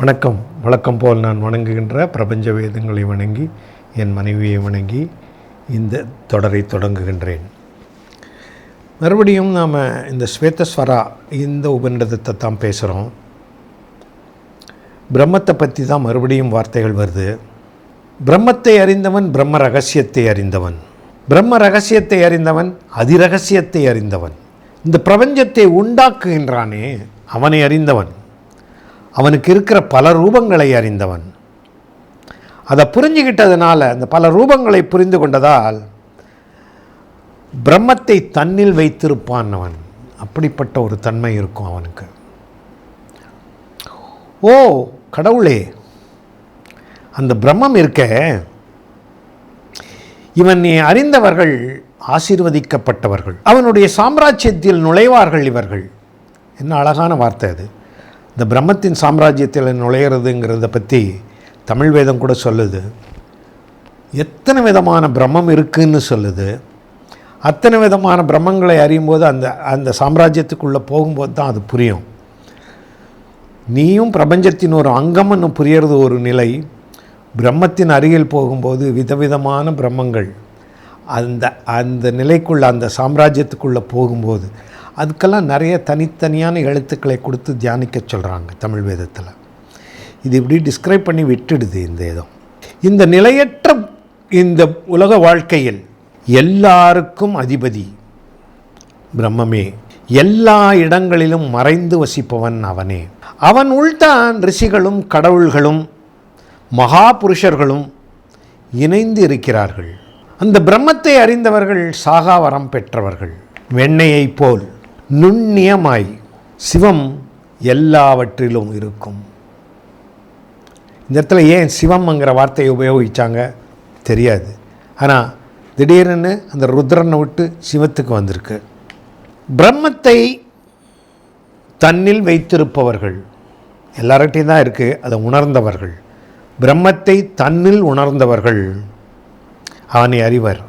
வணக்கம். வழக்கம் போல் நான் வணங்குகின்ற பிரபஞ்ச வேதங்களை வணங்கி என் மனைவியை வணங்கி இந்த தொடரை தொடங்குகின்றேன். மறுபடியும் நாம் இந்த ஸ்வேதஸ்வரா இந்த உபநிடதத்தை தான் பேசுகிறோம். பிரம்மத்தை பற்றி தான் மறுபடியும் வார்த்தைகள் வருது. பிரம்மத்தை அறிந்தவன் பிரம்ம ரகசியத்தை அறிந்தவன், பிரம்ம ரகசியத்தை அறிந்தவன் அதிரகசியத்தை அறிந்தவன். இந்த பிரபஞ்சத்தை உண்டாக்குகின்றானே அவனை அறிந்தவன், அவனுக்கு இருக்கிற பல ரூபங்களை அறிந்தவன். அதை புரிஞ்சுக்கிட்டதுனால, அந்த பல ரூபங்களை புரிந்து கொண்டதால் பிரம்மத்தை தன்னில் வைத்திருப்பான் அவன். அப்படிப்பட்ட ஒரு தன்மை இருக்கும் அவனுக்கு. ஓ கடவுளே, அந்த பிரம்மம் இருக்க, இவனை அறிந்தவர்கள் ஆசீர்வதிக்கப்பட்டவர்கள், அவனுடைய சாம்ராஜ்யத்தில் நுழைவார்கள் இவர்கள். என்ன அழகான வார்த்தை அது. இந்த பிரம்மத்தின் சாம்ராஜ்யத்தில் நுழையிறதுங்கிறத பற்றி தமிழ் வேதம் கூட சொல்லுது. எத்தனை விதமான பிரம்மம் இருக்குதுன்னு சொல்லுது. அத்தனை விதமான பிரம்மங்களை அறியும் போது அந்த சாம்ராஜ்யத்துக்குள்ளே போகும்போது தான் அது புரியும். நீயும் பிரபஞ்சத்தின் ஒரு அங்கம்னு புரியறது ஒரு நிலை. பிரம்மத்தின் அருகில் போகும்போது விதவிதமான பிரம்மங்கள் அந்த நிலைக்குள்ளே, அந்த சாம்ராஜ்யத்துக்குள்ளே போகும்போது அதுக்கெல்லாம் நிறைய தனித்தனியான எழுத்துக்களை கொடுத்து தியானிக்க சொல்கிறாங்க தமிழ் வேதத்தில். இது இப்படி டிஸ்கிரைப் பண்ணி விட்டுடுது இந்த இதம். இந்த நிலையற்ற இந்த உலக வாழ்க்கையில் எல்லாருக்கும் அதிபதி பிரம்மமே, எல்லா இடங்களிலும் மறைந்து வசிப்பவன் அவனே. அவன் உள்தான் ரிஷிகளும் கடவுள்களும் மகா புருஷர்களும் இணைந்து இருக்கிறார்கள். அந்த பிரம்மத்தை அறிந்தவர்கள் சாகா வரம் பெற்றவர்கள். வெண்ணையை போல் நுண்ணியமாய் சிவம் எல்லாவற்றிலும் இருக்கும். இந்த இடத்துல ஏன் சிவம்ங்கிற வார்த்தையை உபயோகித்தாங்க தெரியாது. ஆனால் திடீர்னு அந்த ருத்ரனை விட்டு சிவத்துக்கு வந்திருக்கு. பிரம்மத்தை தன்னில் வைத்திருப்பவர்கள் எல்லார்கிட்டையும் தான் இருக்குது. அதை உணர்ந்தவர்கள், பிரம்மத்தை தன்னில் உணர்ந்தவர்கள் அவனை அறிவர்.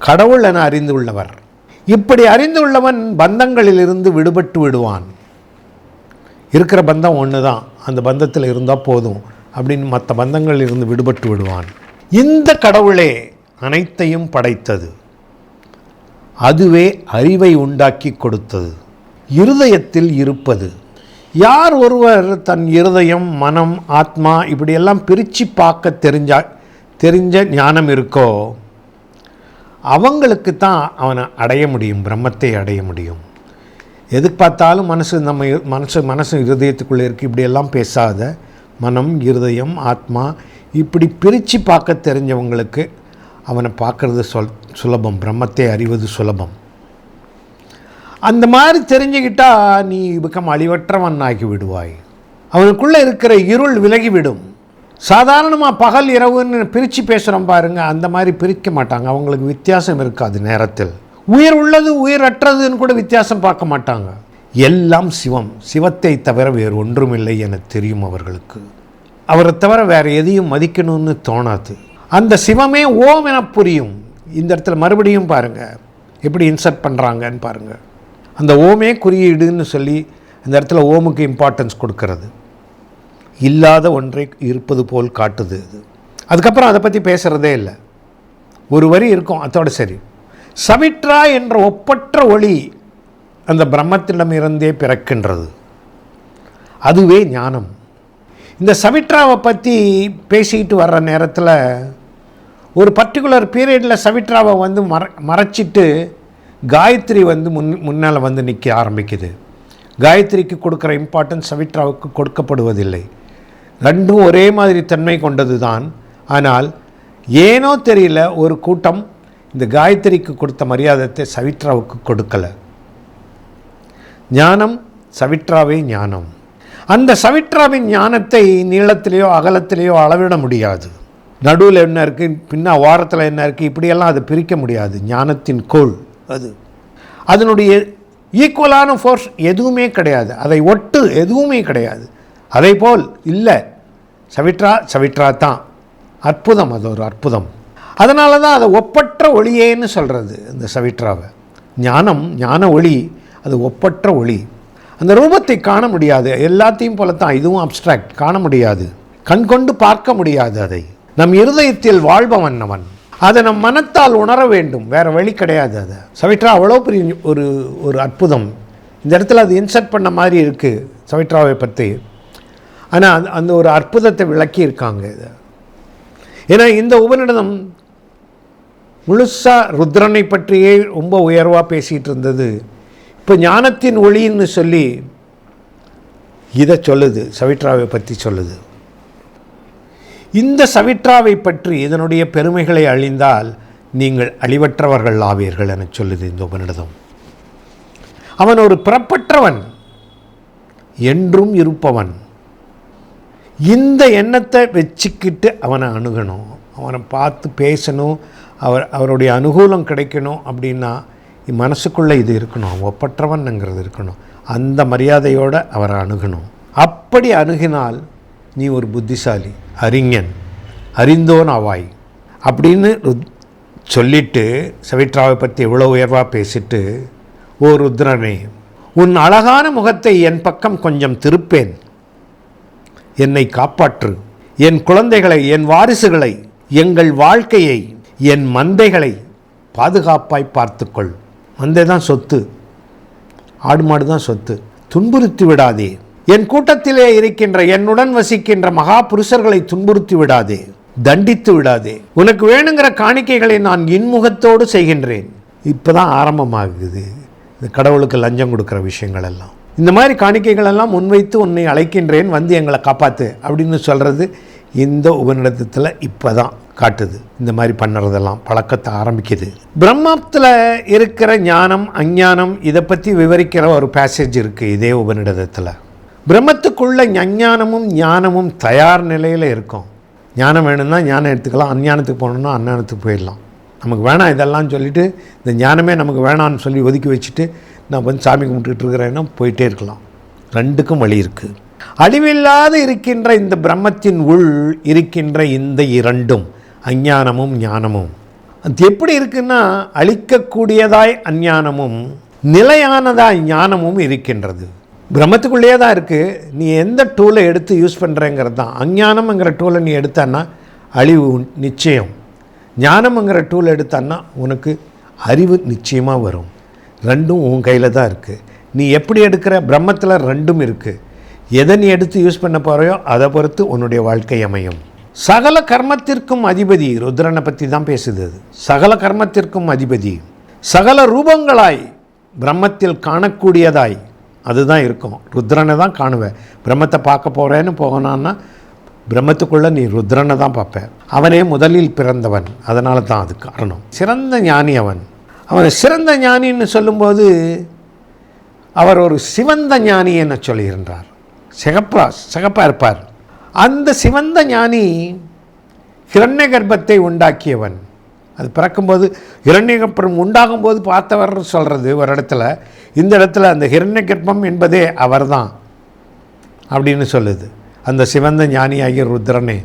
கடவுள் என அறிந்துள்ளவர். இப்படி அறிந்துள்ளவன் பந்தங்களிலிருந்து விடுபட்டு விடுவான். இருக்கிற பந்தம் ஒன்று தான், அந்த பந்தத்தில் இருந்தால் போதும் அப்படின்னு மற்ற பந்தங்களிலிருந்து விடுபட்டு விடுவான். இந்த கடவுளே அனைத்தையும் படைத்தது, அதுவே அறிவை உண்டாக்கி கொடுத்தது, இருதயத்தில் இருப்பது. யார் ஒருவர் தன் இருதயம், மனம், ஆத்மா இப்படியெல்லாம் பிரித்து பார்க்க தெரிஞ்ச ஞானம் இருக்கோ அவங்களுக்கு தான் அவனை அடைய முடியும், பிரம்மத்தை அடைய முடியும். எதுக்கு பார்த்தாலும் மனசு இருதயத்துக்குள்ளே இருக்குது இப்படியெல்லாம் பேசாத, மனம், இருதயம், ஆத்மா இப்படி பிரித்து பார்க்க தெரிஞ்சவங்களுக்கு அவனை பார்க்குறது சுலபம், பிரம்மத்தை அறிவது சுலபம். அந்த மாதிரி தெரிஞ்சுக்கிட்டால் நீ அழிவற்றவன் ஆகி விடுவாய். அவனுக்குள்ளே இருக்கிற இருள் விலகிவிடும். சாதாரணமாக பகல் இரவுன்னு பிரித்து பேசுகிறோம் பாருங்கள், அந்த மாதிரி பிரிக்க மாட்டாங்க. அவங்களுக்கு வித்தியாசம் இருக்காது. நேரத்தில் உயிர் உள்ளது உயிரற்றதுன்னு கூட வித்தியாசம் பார்க்க மாட்டாங்க. எல்லாம் சிவம், சிவத்தை தவிர வேறு ஒன்றுமில்லை என தெரியும் அவர்களுக்கு. அவரை தவிர வேறு எதையும் மதிக்கணும்னு தோணாது. அந்த சிவமே ஓம் என புரியும். இந்த இடத்துல மறுபடியும் பாருங்கள் எப்படி இன்சர்ட் பண்ணுறாங்கன்னு பாருங்கள். அந்த ஓமே குறியீடுன்னு சொல்லி இந்த இடத்துல ஓமுக்கு இம்பார்ட்டன்ஸ் கொடுக்கறது. இல்லாத ஒன்றை இருப்பது போல் காட்டுது அது. அதுக்கப்புறம் அதை பற்றி பேசுகிறதே இல்லை. ஒரு வரி இருக்கும், அதோட சரி. சவிட்ரா என்ற ஒப்பற்ற ஒளி அந்த பிரம்மத்திடம் இருந்தே பிறக்கின்றது, அதுவே ஞானம். இந்த சவிட்ராவை பற்றி பேசிக்கிட்டு வர்ற நேரத்தில் ஒரு பர்டிகுலர் பீரியடில் சவிட்ராவை வந்து மறைச்சிட்டு காயத்ரி வந்து முன்னால் வந்து நிற்க ஆரம்பிக்குது. காயத்ரிக்கு கொடுக்குற இம்பார்ட்டன்ஸ் சவிட்ராவுக்கு கொடுக்கப்படுவதில்லை. ரெண்டும் ஒரே மாதிரி தன்மை கொண்டது தான். ஆனால் ஏனோ தெரியல ஒரு கூட்டம் இந்த காயத்ரிக்கு கொடுத்த மரியாதை சவிட்ராவுக்கு கொடுக்கலை. ஞானம் சவிட்ராவே ஞானம். அந்த சவிட்ராவின் ஞானத்தை நீளத்திலேயோ அகலத்திலேயோ அளவிட முடியாது. நடுவில் என்ன இருக்குது, பின்ன வாரத்தில் என்ன இருக்குது, இப்படியெல்லாம் அதை பிரிக்க முடியாது. ஞானத்தின் கோள் அது. அதனுடைய ஈக்குவலான ஃபோர்ஸ் எதுவுமே கிடையாது, அதை ஒட்டு எதுவுமே கிடையாது. அதே போல் இல்லை, சவிட்ரா தான் அற்புதம். அது ஒரு அற்புதம். அதனால தான் அதை ஒப்பற்ற ஒளியேன்னு சொல்கிறது இந்த சவிட்ராவை. ஞான ஒளி அது ஒப்பற்ற ஒளி. அந்த ரூபத்தை காண முடியாது. எல்லாத்தையும் போலத்தான் இதுவும் அப்ஸ்ட்ராக்ட், காண முடியாது, கண் கொண்டு பார்க்க முடியாது. அதை நம் இருதயத்தில் வாழ்பவன் அவன். அதை நம் மனத்தால் உணர வேண்டும், வேறு வழி கிடையாது. அதை சவிட்ரா அவ்வளோ பெரிய ஒரு அற்புதம். இந்த இடத்துல அது இன்சர்ட் பண்ண மாதிரி இருக்குது சவிட்ராவை பற்றி. ஆனால் அந்த ஒரு அற்புதத்தை விளக்கி இருக்காங்க இதை. ஏன்னா இந்த உபநிடதம் முழுசாக ருத்ரனை பற்றியே ரொம்ப உயர்வாக பேசிகிட்டு இருந்தது. இப்போ ஞானத்தின் ஒளின்னு சொல்லி இதை சொல்லுது, சவிட்ராவை பற்றி சொல்லுது. இந்த சவிட்ராவை பற்றி இதனுடைய பெருமைகளை அழிந்தால் நீங்கள் அழிவற்றவர்கள் ஆவீர்கள் என சொல்லுது இந்த உபநிடதம். அவன் ஒரு பிறப்பற்றவன், என்றும் இருப்பவன். இந்த எண்ணத்தை வச்சுக்கிட்டு அவனை அணுகணும், அவனை பார்த்து பேசணும், அவருடைய அனுகூலம் கிடைக்கணும். அப்படின்னா மனசுக்குள்ளே இது இருக்கணும், ஒப்பற்றவன்ங்கிறது இருக்கணும். அந்த மரியாதையோடு அவரை அணுகணும். அப்படி அணுகினால் நீ ஒரு புத்திசாலி, அறிஞன், அறிந்தோன் ஆவாய் அப்படின்னு சொல்லிட்டு சவிட்ராவை பற்றி எவ்வளோ உயர்வாக பேசிட்டு, ஓ ருத்ரனே, உன் அழகான முகத்தை என் பக்கம் கொஞ்சம் திருப்பேன், என்னை காப்பாற்று, என் குழந்தைகளை, என் வாரிசுகளை, எங்கள் வாழ்க்கையை, என் மந்தைகளை பாதுகாப்பாய் பார்த்துக்கொள். மந்தை தான் சொத்து, ஆடு மாடு தான் சொத்து. துன்புறுத்தி விடாதே. என் கூட்டத்திலே இருக்கின்ற, என்னுடன் வசிக்கின்ற மகா புருஷர்களை துன்புறுத்தி விடாதே, தண்டித்து விடாதே. உனக்கு வேணுங்கிற காணிக்கைகளை நான் இன்முகத்தோடு செய்கின்றேன். இப்போ தான் ஆரம்பமாகுது இந்த கடவுளுக்கு லஞ்சம் கொடுக்குற விஷயங்கள் எல்லாம். இந்த மாதிரி காணிக்கைகள் எல்லாம் முன்வைத்து உன்னை அழைக்கின்றேன், வந்து எங்களை காப்பாற்று அப்படின்னு சொல்கிறது இந்த உபநிடதத்தில் இப்போ தான் காட்டுது. இந்த மாதிரி பண்ணுறதெல்லாம் பழக்கத்தை ஆரம்பிக்குது. பிரம்மத்தில் இருக்கிற ஞானம் அஞ்ஞானம் இதை பற்றி விவரிக்கிற ஒரு பேசேஜ் இருக்குது இதே உபநிடதத்தில். பிரம்மத்துக்குள்ள அஞ்ஞானமும் ஞானமும் தயார் நிலையில் இருக்கும். ஞானம் வேணும்னா ஞானம் எடுத்துக்கலாம், அஞ்ஞானத்துக்கு போகணுன்னா அஞ்ஞானத்துக்கு போயிடலாம். நமக்கு வேணாம் இதெல்லாம் சொல்லிவிட்டு, இந்த ஞானமே நமக்கு வேணான்னு சொல்லி ஒதுக்கி வச்சுட்டு நான் வந்து சாமி கும்பிட்டுட்டு இருக்கிறேன்னா போயிட்டே இருக்கலாம். ரெண்டுக்கும் வழி இருக்குது. அழிவில்லாது இருக்கின்ற இந்த பிரம்மத்தின் உள் இருக்கின்ற இந்த இரண்டும், அஞ்ஞானமும் ஞானமும், அது எப்படி இருக்குன்னா அழிக்கக்கூடியதாய் அஞ்ஞானமும் நிலையானதாய் ஞானமும் இருக்கின்றது. பிரம்மத்துக்குள்ளேயே தான் இருக்குது. நீ எந்த டூலை எடுத்து யூஸ் பண்ணுறேங்கிறது தான். அஞ்ஞானம்ங்கிற டூலை நீ எடுத்தான்னா அழிவு நிச்சயம், ஞானம்ங்கிற டூல் எடுத்தான்னா உனக்கு அறிவு நிச்சயமாக வரும். ரெண்டும் உன் கையில் தான் இருக்குது. நீ எப்படி எடுக்கிற, பிரம்மத்தில் ரெண்டும் இருக்குது. எதை நீ எடுத்து யூஸ் பண்ண போகிறையோ அதை பொறுத்து உன்னுடைய வாழ்க்கை அமையும். சகல கர்மத்திற்கும் அதிபதி, ருத்ரனை பற்றி தான் பேசுது அது. சகல கர்மத்திற்கும் அதிபதி, சகல ரூபங்களாய் பிரம்மத்தில் காணக்கூடியதாய் அதுதான் இருக்கும். ருத்ரனை தான் காணுவேன். பிரம்மத்தை பார்க்க போகிறேன்னு போகணுன்னா பிரம்மத்துக்குள்ளே நீ ருத்ரனை தான் பார்ப்பேன். அவனே முதலில் பிறந்தவன், அதனால தான் அது காரணம். சிறந்த ஞானி அவன். அவனை சிறந்த ஞானின்னு சொல்லும்போது அவர் ஒரு சிவந்த ஞானி என சொல்லுகின்றார். சிகப்பாக இருப்பார். அந்த சிவந்த ஞானி ஹிரண்ய கர்ப்பத்தை உண்டாக்கியவன். அது பிறக்கும்போது ஹிரண்ய கர்ப்பம் உண்டாகும்போது பார்த்தவர் சொல்கிறது ஒரு இடத்துல. இந்த இடத்துல அந்த ஹிரண்ய கர்ப்பம் என்பதே அவர் தான் அப்படின்னு சொல்லுது. அந்த சிவந்த ஞானியாகிய ருத்ரனே,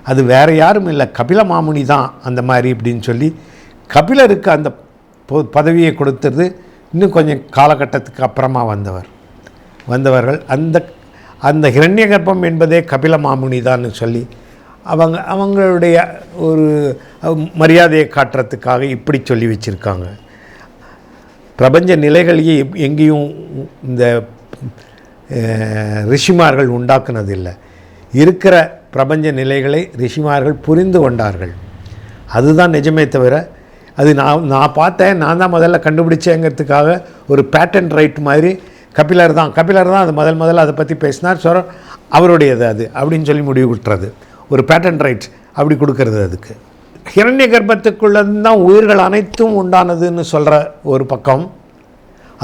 அது வேறு யாரும் இல்லை, கபில மாமுனி தான் அந்த மாதிரி இப்படின்னு சொல்லி கபிலருக்கு அந்த பதவியை கொடுத்தது இன்னும் கொஞ்சம் காலகட்டத்துக்கு அப்புறமா வந்தவர்கள். அந்த ஹிரண்ய கர்ப்பம் என்பதே கபில மாமுனி தான் சொல்லி அவங்களுடைய ஒரு மரியாதையை காட்டுறதுக்காக இப்படி சொல்லி வச்சுருக்காங்க. பிரபஞ்ச நிலைகளையே எங்கேயும் இந்த ரிஷிமார்கள் உண்டாக்குனதில்லை. இருக்கிற பிரபஞ்ச நிலைகளை ரிஷிமார்கள் புரிந்து கொண்டார்கள். அதுதான் நிஜமே தவிர அது நான் பார்த்தேன், நான் தான் முதல்ல கண்டுபிடிச்சேங்கிறதுக்காக ஒரு பேட்டன் ரைட் மாதிரி கபிலர் தான் அது முதல்ல அதை பற்றி பேசினார், சொல்ல அவருடையது அது அப்படின்னு சொல்லி முடிவு கொடுத்துறது. ஒரு பேட்டன் ரைட்ஸ் அப்படி கொடுக்கறது. அதுக்கு ஹிரண்ய கர்ப்பத்துக்குள்ளேருந்து தான் உயிர்கள் அனைத்தும் உண்டானதுன்னு சொல்கிற ஒரு பக்கம்,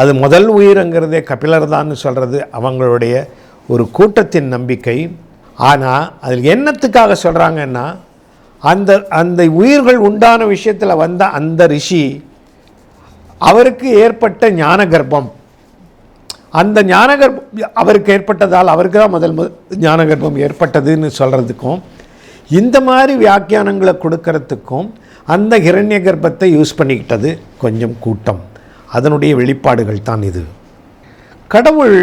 அது முதல் உயிர்ங்கிறதே கபிலர் தான்னு சொல்கிறது அவங்களுடைய ஒரு கூட்டத்தின் நம்பிக்கை. ஆனால் அதில் என்னத்துக்காக சொல்கிறாங்கன்னா, அந்த உயிர்கள் உண்டான விஷயத்தில் வந்த அந்த ரிஷி அவருக்கு ஏற்பட்ட ஞான கர்ப்பம், அந்த ஞான கர்ப்பம் அவருக்கு ஏற்பட்டதால் அவருக்கு தான் முதல் ஞான கர்ப்பம் ஏற்பட்டதுன்னு சொல்கிறதுக்கும், இந்த மாதிரி வியாக்கியானங்களை கொடுக்கறதுக்கும் அந்த ஹிரண்ய கர்ப்பத்தை யூஸ் பண்ணிக்கிட்டது கொஞ்சம் கூட்டம். அதனுடைய வெளிப்பாடுகள் தான் இது. கடவுள்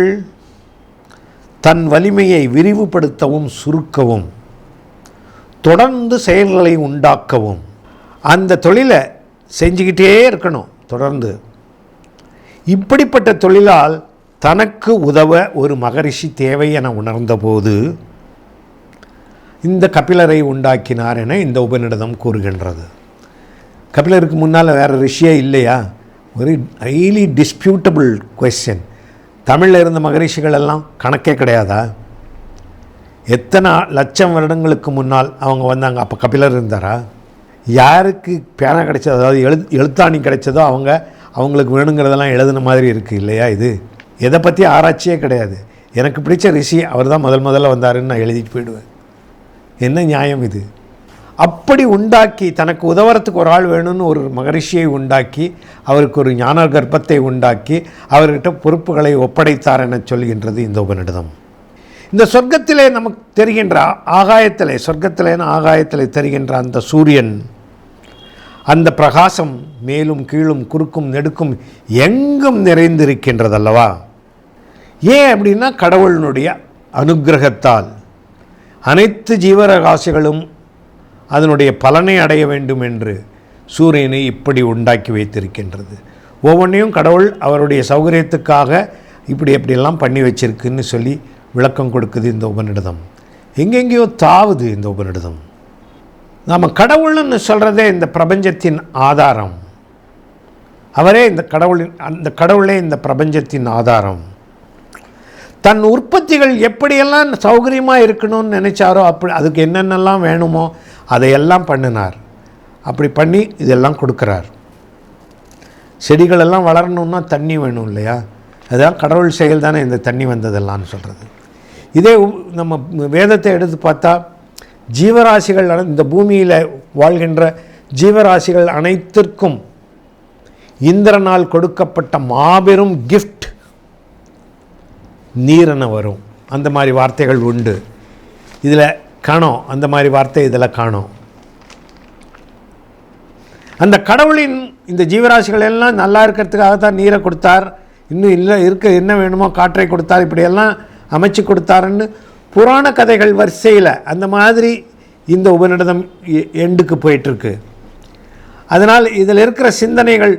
தன் வலிமையை விரிவுபடுத்தவும் சுருக்கவும் தொடர்ந்து செயல்களை உண்டாக்கவும் அந்த தொழிலை செஞ்சுக்கிட்டே இருக்கணும் தொடர்ந்து. இப்படிப்பட்ட தொழிலால் தனக்கு உதவ ஒரு மகரிஷி தேவை என உணர்ந்தபோது இந்த கபிலரை உண்டாக்கினார் என இந்த உபநிடதம் கூறுகின்றது. கபிலருக்கு முன்னால் வேறு ரிஷியே இல்லையா? ஒரு ஹைலி டிஸ்பியூட்டபிள் கொஸ்டின். தமிழில் இருந்த மகரிஷிகள் எல்லாம் கணக்கே கிடையாதா? எத்தனை லட்சம் வருடங்களுக்கு முன்னால் அவங்க வந்தாங்க. அப்போ கபிலர் இருந்தாரா? யாருக்கு பேனா கிடைச்சதோ, அதாவது எழுத்தாணி கிடைச்சதோ அவங்களுக்கு வேணுங்கிறதெல்லாம் எழுதின மாதிரி இருக்குது இல்லையா? இது எதை பற்றி ஆராய்ச்சியே கிடையாது. எனக்கு பிடிச்ச ரிஷி அவர் தான் முதல்ல வந்தாருன்னு நான் எழுதிட்டு போயிடுவேன். என்ன நியாயம் இது? அப்படி உண்டாக்கி தனக்கு உதவுறதுக்கு ஒரு ஆள் வேணும்னு ஒரு மகரிஷியை உண்டாக்கி அவருக்கு ஒரு ஞான கர்ப்பத்தை உண்டாக்கி அவர்கிட்ட பொறுப்புகளை ஒப்படைத்தார் என சொல்கின்றது இந்த உபநிடதம். இந்த சொர்க்கத்திலே நமக்கு தெரிகின்ற ஆகாயத்திலே தெரிகின்ற அந்த சூரியன், அந்த பிரகாசம் மேலும் கீழும் குறுக்கும் நெடுக்கும் எங்கும் நிறைந்திருக்கின்றதல்லவா? ஏன் அப்படின்னா கடவுளினுடைய அனுக்கிரகத்தால் அனைத்து ஜீவராசிகளும் அதனுடைய பலனை அடைய வேண்டும் என்று சூரியனை இப்படி உண்டாக்கி வைத்திருக்கின்றது. ஒவ்வொன்றையும் கடவுள் அவருடைய சௌகரியத்துக்காக எப்படியெல்லாம் பண்ணி வச்சிருக்குன்னு சொல்லி விளக்கம் கொடுக்குது இந்த உபநிடதம். எங்கெங்கேயோ தாவுது இந்த உபநிடதம். நாம் கடவுள்னு சொல்கிறதே இந்த பிரபஞ்சத்தின் ஆதாரம். அவரே அந்த கடவுளே இந்த பிரபஞ்சத்தின் ஆதாரம். தன் உற்பத்திகள் எப்படியெல்லாம் சௌகரியமாக இருக்கணும்னு நினைச்சாரோ அதுக்கு என்னென்னலாம் வேணுமோ அதையெல்லாம் பண்ணினார். அப்படி பண்ணி இதெல்லாம் கொடுக்குறார். செடிகளெல்லாம் வளரணுன்னா தண்ணி வேணும் இல்லையா? அதுதான் கடவுள் செயல் தானே இந்த தண்ணி வந்ததெல்லாம்னு சொல்கிறது. இதே நம்ம வேதத்தை எடுத்து பார்த்தா ஜீவராசிகள், இந்த பூமியில் வாழ்கின்ற ஜீவராசிகள் அனைத்திற்கும் இந்திரனால் கொடுக்கப்பட்ட மாபெரும் கிஃப்ட் நீரென வரும். அந்த மாதிரி வார்த்தைகள் உண்டு. இதில் காணோம், அந்த மாதிரி வார்த்தை இதில் காணோம். அந்த கடவுளின் இந்த ஜீவராசிகள் எல்லாம் நல்லா இருக்கிறதுக்காக தான் நீரை கொடுத்தார். இன்னும் என்ன வேணுமோ காற்றை கொடுத்தார், இப்படியெல்லாம் அமைச்சு கொடுத்தாருன்னு புராண கதைகள் வரிசையில் அந்த மாதிரி இந்த உபநிடதம் எண்டுக்கு போயிட்டுருக்கு. அதனால் இதில் இருக்கிற சிந்தனைகள்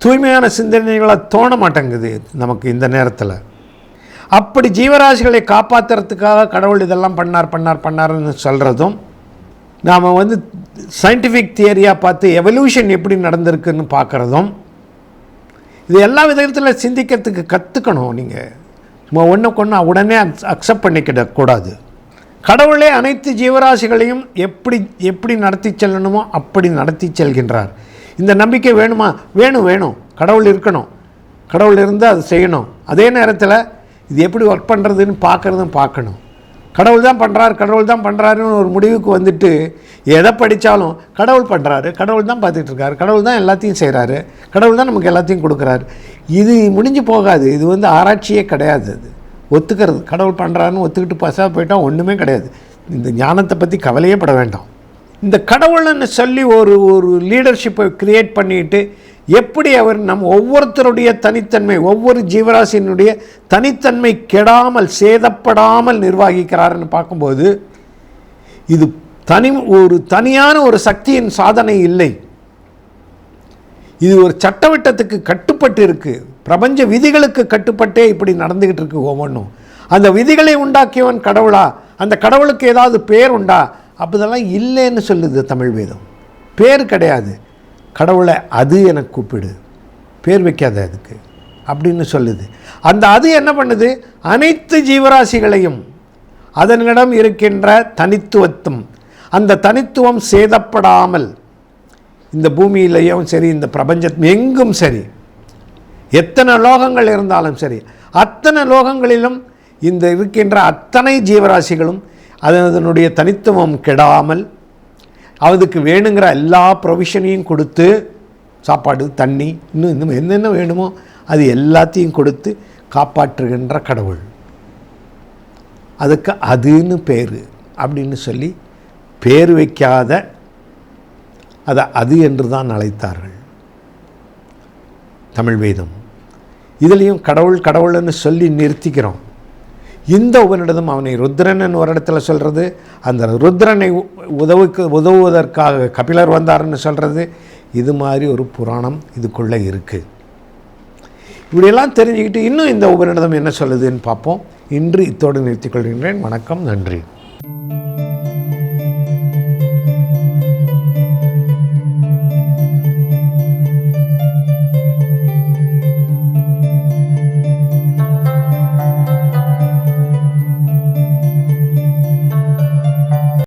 தூய்மையான சிந்தனைகளாக தோண மாட்டேங்குது நமக்கு இந்த நேரத்தில். அப்படி ஜீவராசிகளை காப்பாற்றுறதுக்காக கடவுள் இதெல்லாம் பண்ணார்னு சொல்கிறதும், நாம் சயின்டிஃபிக் தியரியாக பார்த்து எவல்யூஷன் எப்படி நடந்திருக்குன்னு பார்க்குறதும், இது எல்லா விதத்தில் சிந்திக்கிறதுக்கு கற்றுக்கணும். நீங்கள் சும்மா ஒன்றுக்கு உடனே அக்செப்ட் பண்ணிக்கிடக்கூடாது. கடவுளே அனைத்து ஜீவராசிகளையும் எப்படி நடத்தி செல்லணுமோ அப்படி நடத்தி செல்கின்றார். இந்த நம்பிக்கை வேணுமா? வேணும். கடவுள் இருக்கணும். கடவுள் இருந்தால் அது செய்யணும். அதே நேரத்தில் இது எப்படி ஒர்க் பண்ணுறதுன்னு பார்க்கணும். கடவுள் தான் பண்ணுறாருன்னு ஒரு முடிவுக்கு வந்துட்டு எதை படித்தாலும் கடவுள் பண்ணுறாரு, கடவுள் தான் பார்த்துட்ருக்காரு, கடவுள் தான் எல்லாத்தையும் செய்கிறாரு, கடவுள் தான் நமக்கு எல்லாத்தையும் கொடுக்குறாரு, இது முடிஞ்சு போகாது. இது ஆராய்ச்சியே கிடையாது. அது ஒத்துக்கிறது. கடவுள் பண்ணுறாருன்னு ஒத்துக்கிட்டு பசா போயிட்டால் ஒன்றுமே கிடையாது. இந்த ஞானத்தை பற்றி கவலையே பட வேண்டாம். இந்த கடவுள்னு சொல்லி ஒரு லீடர்ஷிப்பை க்ரியேட் பண்ணிட்டு எப்படி அவர் ஒவ்வொருத்தருடைய தனித்தன்மை, ஒவ்வொரு ஜீவராசியினுடைய தனித்தன்மை கெடாமல் சேதப்படாமல் நிர்வகிக்கிறாருன்னு பார்க்கும்போது இது தனியான ஒரு சக்தியின் சாதனை இல்லை. இது ஒரு சட்டவட்டத்துக்கு கட்டுப்பட்டு இருக்குது. பிரபஞ்ச விதிகளுக்கு கட்டுப்பட்டே இப்படி நடந்துக்கிட்டு இருக்கு ஒவ்வொன்றும். அந்த விதிகளை உண்டாக்கியவன் கடவுளா? அந்த கடவுளுக்கு ஏதாவது பேர் உண்டா? அப்போதெல்லாம் இல்லைன்னு சொல்லுது தமிழ் வேதம். பேர் கிடையாது. கடவுளை அது எனக்கு கூப்பிடு, பேர் வைக்காத அதுக்கு அப்படின்னு சொல்லுது. அந்த அது என்ன பண்ணுது? அனைத்து ஜீவராசிகளையும் அதனிடம் இருக்கின்ற தனித்துவத்தும், அந்த தனித்துவம் சேதப்படாமல் இந்த பூமியிலையும் சரி, இந்த பிரபஞ்சம் எங்கும் சரி, எத்தனை லோகங்கள் இருந்தாலும் சரி, அத்தனை லோகங்களிலும் இந்த இருக்கின்ற அத்தனை ஜீவராசிகளும் அதனுடைய தனித்துவம் கெடாமல் அதுக்கு வேணுங்கிற எல்லா ப்ரொவிஷனையும் கொடுத்து, சாப்பாடு, தண்ணி, இன்னும் என்னென்ன வேணுமோ அது எல்லாத்தையும் கொடுத்து காப்பாற்றுகின்ற கடவுள். அதுக்கு அதுன்னு பேர் அப்படின்னு சொல்லி பேர் வைக்காத அதை அது என்று தான் அழைத்தார்கள் தமிழ் வேதம். இதுலேயும் கடவுள் கடவுள்னு சொல்லி நிறுத்திக்கிறோம். இந்த உபநிடதம் அவனை ருத்ரன் ஒரு இடத்துல சொல்கிறது, அந்த ருத்ரனை உதவுவதற்காக கபிலர் வந்தார்னு சொல்கிறது. இது மாதிரி ஒரு புராணம் இதுக்குள்ளே இருக்குது. இப்படியெல்லாம் தெரிஞ்சுக்கிட்டு இன்னும் இந்த உபநிடதம் என்ன சொல்லுதுன்னு பார்ப்போம். இன்று இத்தோடு நிறுத்திக் கொள்கின்றேன். வணக்கம், நன்றி.